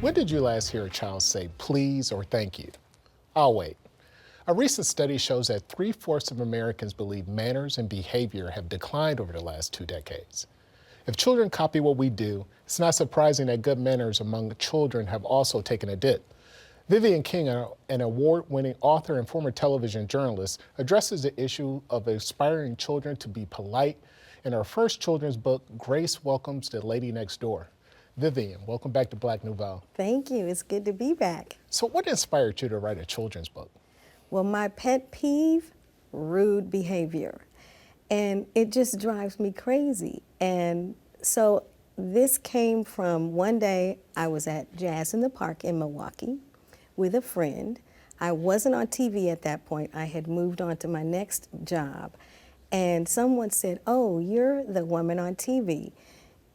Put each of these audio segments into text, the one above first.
When did you last hear a child say please or thank you? I'll wait. A recent study shows that 3/4 of Americans believe manners and behavior have declined over the last 2 decades. If children copy what we do, it's not surprising that good manners among children have also taken a dip. Vivian King, an award-winning author and former television journalist, addresses the issue of inspiring children to be polite in her first children's book, Grace Welcomes the Lady Next Door. Vivian, welcome back to Black Nouveau. Thank you. It's good to be back. So what inspired you to write a children's book? Well, my pet peeve, rude behavior. And it just drives me crazy. And so this came from one day I was at Jazz in the Park in Milwaukee with a friend. I wasn't on TV at that point. I had moved on to my next job. And someone said, "Oh, you're the woman on TV."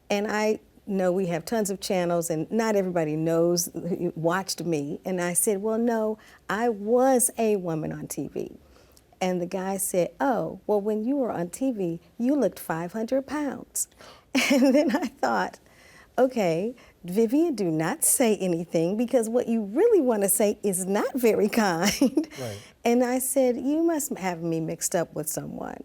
And I know we have tons of channels and not everybody knows, watched me. And I said, "Well, no, I was a woman on TV." And the guy said, "Oh, well, when you were on TV, you looked 500 pounds. And then I thought, okay, Vivian, do not say anything because what you really want to say is not very kind. Right. And I said, "You must have me mixed up with someone."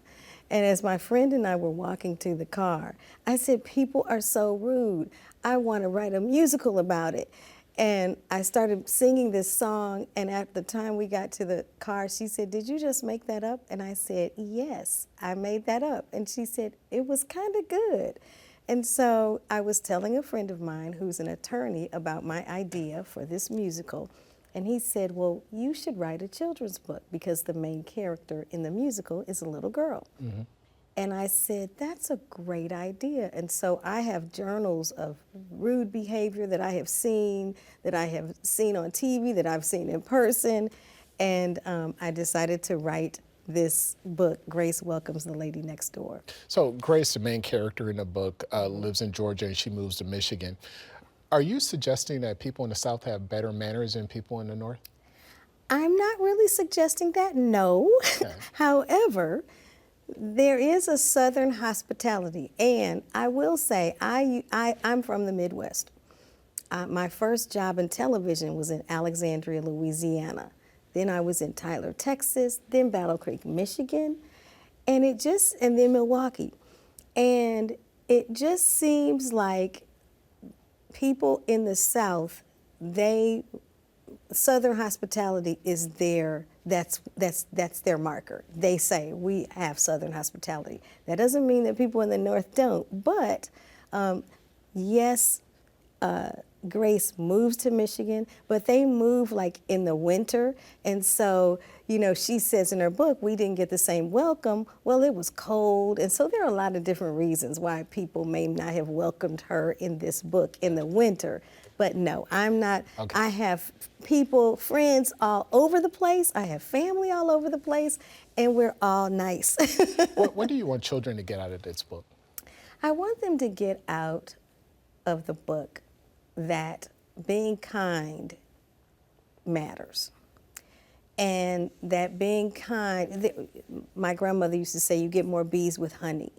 And as my friend and I were walking to the car, I said, "People are so rude. I want to write a musical about it." And I started singing this song, and at the time we got to the car, she said, "Did you just make that up?" And I said, "Yes, I made that up." And she said, "It was kind of good." And so I was telling a friend of mine who's an attorney about my idea for this musical, and he said, "Well, you should write a children's book because the main character in the musical is a little girl." Mm-hmm. And I said, "That's a great idea." And so I have journals of rude behavior that I have seen on TV, that I've seen in person. And I decided to write this book, Grace Welcomes the Lady Next Door. So Grace, the main character in the book, lives in Georgia and she moves to Michigan. Are you suggesting that people in the South have better manners than people in the North? I'm not really suggesting that, no. Okay. However, there is a Southern hospitality, and I will say I'm from the Midwest. My first job in television was in Alexandria, Louisiana. Then I was in Tyler, Texas, then Battle Creek, Michigan, and then Milwaukee. And it just seems like people in the South, Southern hospitality is that's their marker. They say we have Southern hospitality. That doesn't mean that people in the North don't, but yes, Grace moves to Michigan, but they move like in the winter. And so, she says in her book, we didn't get the same welcome. Well, it was cold. And so there are a lot of different reasons why people may not have welcomed her in this book in the winter. But no, I'm not. Okay. I have friends all over the place. I have family all over the place, and we're all nice. What do you want children to get out of this book? I want them to get out of the book that being kind matters. And that being kind, my grandmother used to say, you get more bees with honey.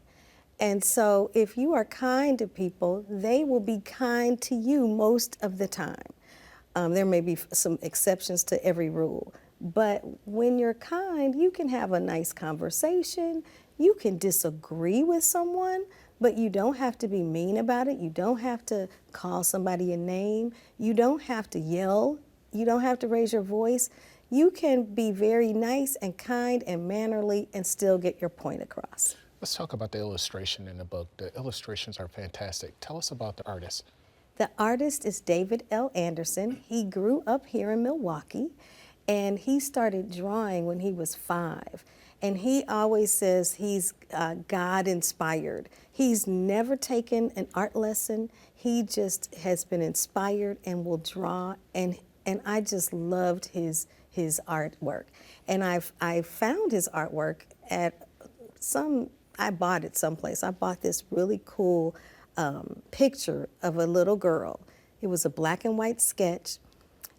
And so if you are kind to people, they will be kind to you most of the time. There may be some exceptions to every rule, but when you're kind, you can have a nice conversation. You can disagree with someone, but you don't have to be mean about it. You don't have to call somebody a name. You don't have to yell. You don't have to raise your voice. You can be very nice and kind and mannerly and still get your point across. Let's talk about the illustration in the book. The illustrations are fantastic. Tell us about the artist. The artist is David L. Anderson. He grew up here in Milwaukee, and he started drawing when he was 5. And he always says he's God-inspired. He's never taken an art lesson. He just has been inspired and will draw, and I just loved his artwork. And I found his artwork at I bought it someplace. I bought this really cool picture of a little girl. It was a black and white sketch,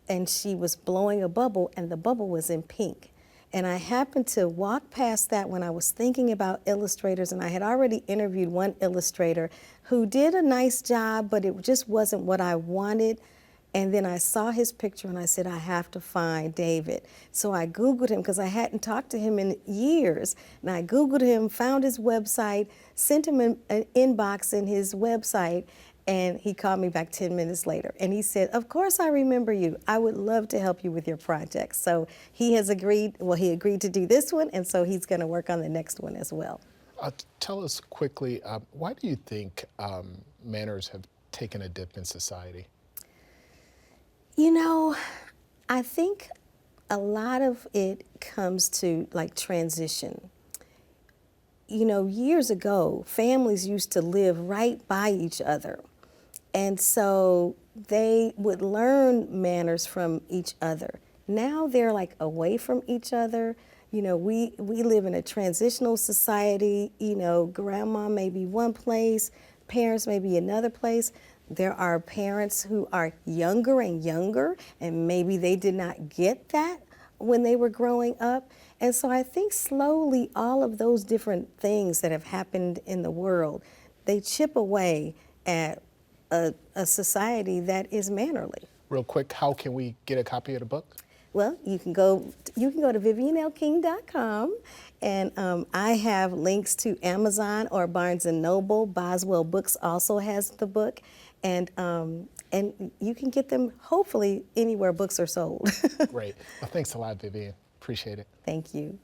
and she was blowing a bubble, and the bubble was in pink. And I happened to walk past that when I was thinking about illustrators, and I had already interviewed one illustrator who did a nice job, but it just wasn't what I wanted. And then I saw his picture and I said, I have to find David. So I Googled him because I hadn't talked to him in years. And I Googled him, found his website, sent him an inbox in his website, and he called me back 10 minutes later. And he said, of course I remember you. I would love to help you with your project. So he has agreed, well, he agreed to do this one, and so he's going to work on the next one as well. Tell us quickly, why do you think manners have taken a dip in society? You know, I think a lot of it comes to like transition. You know, years ago, families used to live right by each other. And so they would learn manners from each other. Now they're like away from each other. You know, we live in a transitional society. You know, grandma may be one place, parents may be another place. There are parents who are younger and younger, and maybe they did not get that when they were growing up. And so I think slowly all of those different things that have happened in the world, they chip away at a society that is mannerly. Real quick, how can we get a copy of the book? Well, you can go to vivianlking.com, and I have links to Amazon or Barnes & Noble. Boswell Books also has the book, and you can get them hopefully anywhere books are sold. Great. Well, thanks a lot, Vivian. Appreciate it. Thank you.